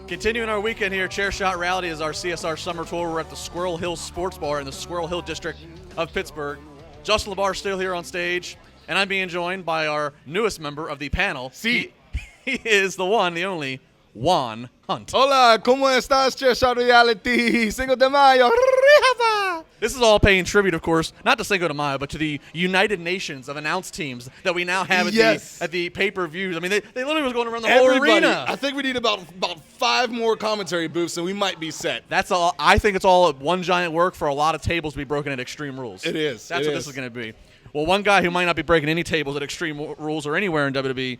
Continuing our weekend here, Chair Shot Rally is our CSR summer tour. We're at the Squirrel Hill Sports Bar in the Squirrel Hill district of Pittsburgh. Justin LaBar still here on stage, and I'm being joined by our newest member of the panel. Sí. He is the one, the only, Ronnell Hunt. Hola, ¿cómo estás, Chair Shot Reality? Cinco de Mayo. This is all paying tribute, of course, not to Cinco de Mayo, but to the United Nations of announced teams that we now have at the pay-per-views. I mean, they literally was going around the whole arena. I think we need about 5 more commentary booths, and we might be set. That's all. I think it's all one giant work for a lot of tables to be broken at Extreme Rules. It is. That's what this is going to be. Well, one guy who might not be breaking any tables at Extreme Rules or anywhere in WWE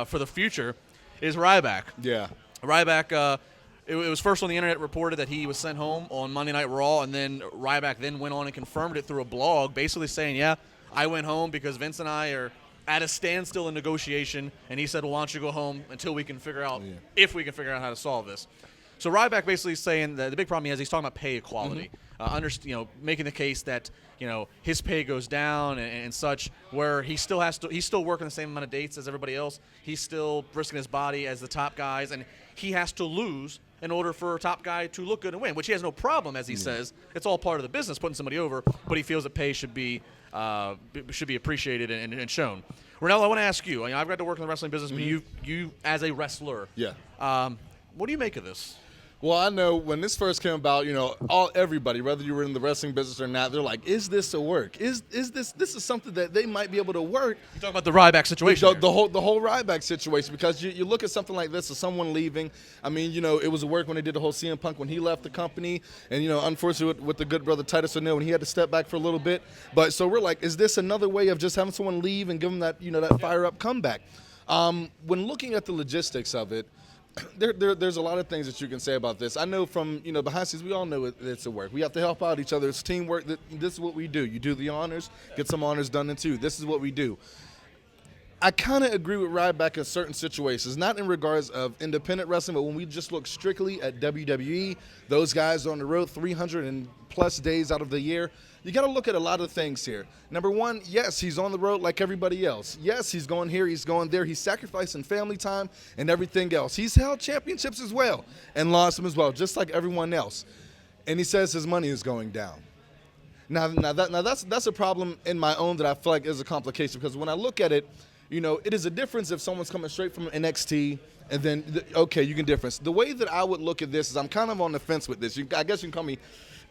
for the future is Ryback. Yeah. Ryback, it was first on the internet reported that he was sent home on Monday Night Raw, and then Ryback then went on and confirmed it through a blog, basically saying, yeah, I went home because Vince and I are at a standstill in negotiation, and he said, well, why don't you go home until we can figure out, if we can figure out how to solve this. So Ryback basically is saying that the big problem he has, he's talking about pay equality, making the case that his pay goes down and such, where he's still working the same amount of dates as everybody else. He's still risking his body as the top guys, and he has to lose in order for a top guy to look good and win, which he has no problem, as he says. It's all part of the business, putting somebody over, but he feels that pay should be appreciated and shown. Ronnell, I want to ask you. I've got to work in the wrestling business, but you as a wrestler, what do you make of this? Well, I know when this first came about, everybody, whether you were in the wrestling business or not, they're like, is this a work? Is this is something that they might be able to work? You're talking about the Ryback situation. The whole Ryback situation, because you look at something like this, of someone leaving. I mean, it was a work when they did the whole CM Punk when he left the company, and unfortunately with the good brother Titus O'Neil when he had to step back for a little bit. But so we're like, is this another way of just having someone leave and give them that that fire up comeback? When looking at the logistics of it, there's a lot of things that you can say about this. I know from behind scenes, we all know it's a work. We have to help out each other. It's teamwork. This is what we do. You do the honors, get some honors done in too. This is what we do. I kind of agree with Ryback in certain situations, not in regards of independent wrestling, but when we just look strictly at WWE, those guys on the road 300 and plus days out of the year, you got to look at a lot of things here. Number one, yes, he's on the road like everybody else. Yes, he's going here, he's going there. He's sacrificing family time and everything else. He's held championships as well and lost them as well, just like everyone else. And he says his money is going down. Now that's a problem in my own that I feel like is a complication, because when I look at it, it is a difference if someone's coming straight from NXT and then, you can difference. The way that I would look at this is I'm kind of on the fence with this. I guess you can call me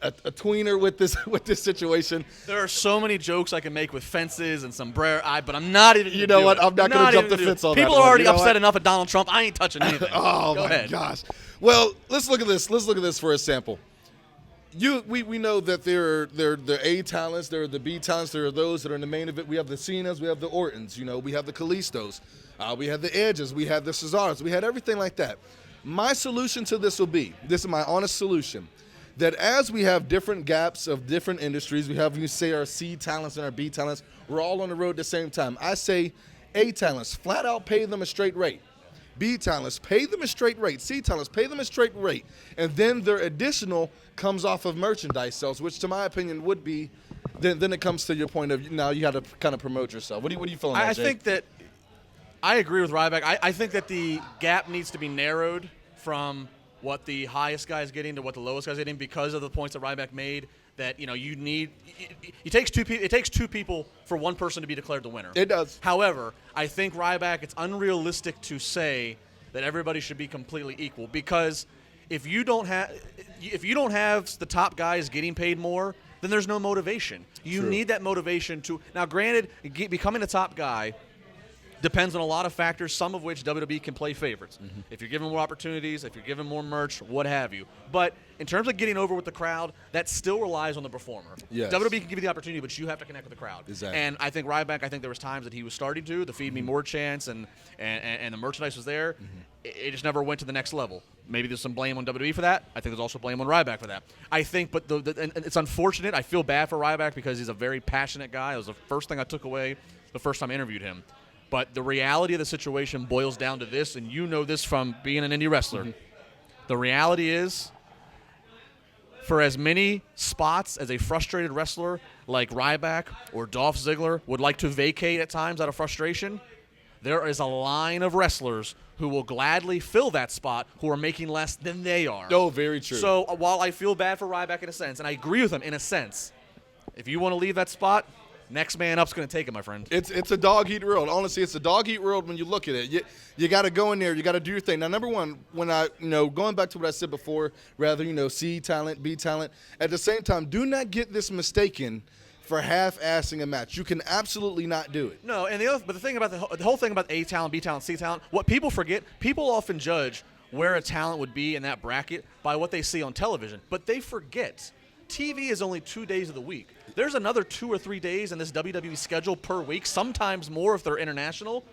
a tweener with this situation. There are so many jokes I can make with fences and sombrero, but I'm not even. You know what? I'm not going to jump the fence on that. People are already upset enough at Donald Trump. I ain't touching anything. Oh, my gosh. Well, let's look at this. Let's look at this for a sample. We know that there are the A talents, there are the B talents, there are those that are in the main event. We have the Cenas, we have the Ortons, we have the Kalistos, we have the Edges, we have the Cesars, we had everything like that. My solution to this will be, this is my honest solution, that as we have different gaps of different industries, we have, our C talents and our B talents, we're all on the road at the same time. I say A talents, flat out pay them a straight rate. B talents, pay them a straight rate. C talents, pay them a straight rate. And then their additional comes off of merchandise sales, which to my opinion would be, then it comes to your point of now you got to kind of promote yourself. What do you feel on that, Jake? I think that I agree with Ryback. I think that the gap needs to be narrowed from what the highest guy is getting to what the lowest guy is getting, because of the points that Ryback made, that you need it takes two people for one person to be declared the winner. It does. However, I think Ryback, it's unrealistic to say that everybody should be completely equal, because if you don't have the top guys getting paid more, then there's no motivation. You need that motivation to. Now, granted, becoming a top guy depends on a lot of factors, some of which WWE can play favorites. Mm-hmm. If you're given more opportunities, if you're given more merch, what have you. But in terms of getting over with the crowd, that still relies on the performer. Yes. WWE can give you the opportunity, but you have to connect with the crowd. Exactly. And I think Ryback, there was times that he was starting to. The Feed Me More chants and the merchandise was there. Mm-hmm. It just never went to the next level. Maybe there's some blame on WWE for that. I think there's also blame on Ryback for that. I think, but and it's unfortunate. I feel bad for Ryback because he's a very passionate guy. It was the first thing I took away the first time I interviewed him. But the reality of the situation boils down to this, and you know this from being an indie wrestler. Mm-hmm. The reality is, for as many spots as a frustrated wrestler like Ryback or Dolph Ziggler would like to vacate at times out of frustration, there is a line of wrestlers who will gladly fill that spot who are making less than they are. Oh, very true. So while I feel bad for Ryback in a sense, and I agree with him in a sense, if you want to leave that spot, next man up's going to take it, my friend. It's a dog-eat world. Honestly, it's a dog-eat world when you look at it. You got to go in there. You got to do your thing. Now, number one, when going back to what I said before, rather, see talent, be talent. At the same time, do not get this mistaken for half-assing a match. You can absolutely not do it. No, and the thing about the whole thing about A talent, B talent, C talent, what people forget, people often judge where a talent would be in that bracket by what they see on television, but they forget TV is only 2 days of the week. There's another 2 or 3 days in this WWE schedule per week, sometimes more if they're international,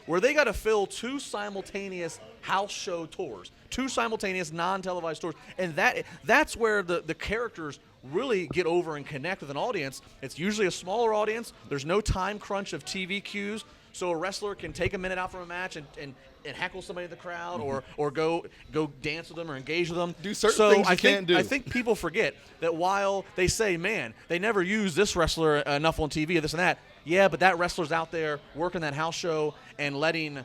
where they got to fill 2 simultaneous house show tours, 2 simultaneous non-televised tours, and that's where the characters really get over and connect with an audience. It's usually a smaller audience. There's no time crunch of TV cues, so a wrestler can take a minute out from a match and heckle somebody in the crowd or go dance with them or engage with them. Do certain things you can't do. I think people forget that while they say, man, they never use this wrestler enough on TV or this and that, yeah, but that wrestler's out there working that house show and letting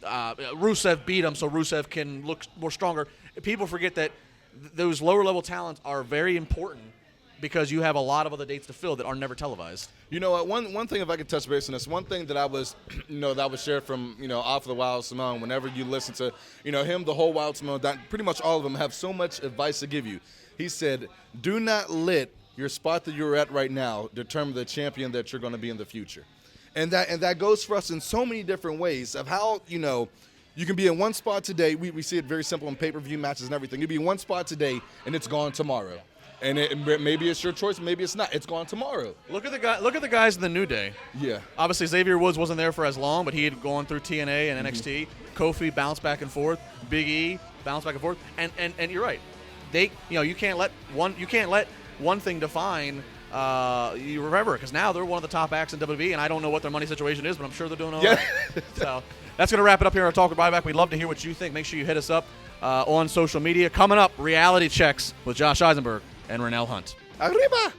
Rusev beat him so Rusev can look more stronger. People forget that those lower-level talents are very important because you have a lot of other dates to fill that are never televised. You know what? One thing, if I could touch base on this, one thing that I was, that was shared from, off of the Wild Simone. Whenever you listen to, him, the whole Wild Simone, pretty much all of them have so much advice to give you. He said, "Do not let your spot that you're at right now determine the champion that you're going to be in the future," and that goes for us in so many different ways of how you can be in one spot today. We see it very simple in pay-per-view matches and everything. You'll be in one spot today, and it's gone tomorrow. And maybe it's your choice, maybe it's not. It's gone tomorrow. Look at the guys in the New Day. Yeah. Obviously, Xavier Woods wasn't there for as long, but he had gone through TNA and NXT. Kofi bounced back and forth. Big E bounced back and forth. And you're right. You can't let one thing define. You remember, because now they're one of the top acts in WWE, and I don't know what their money situation is, but I'm sure they're doing all right. So that's going to wrap it up here on Talk with Ryback. We'd love to hear what you think. Make sure you hit us up on social media. Coming up, reality checks with Josh Eisenberg and Ronnell Hunt. Arriba!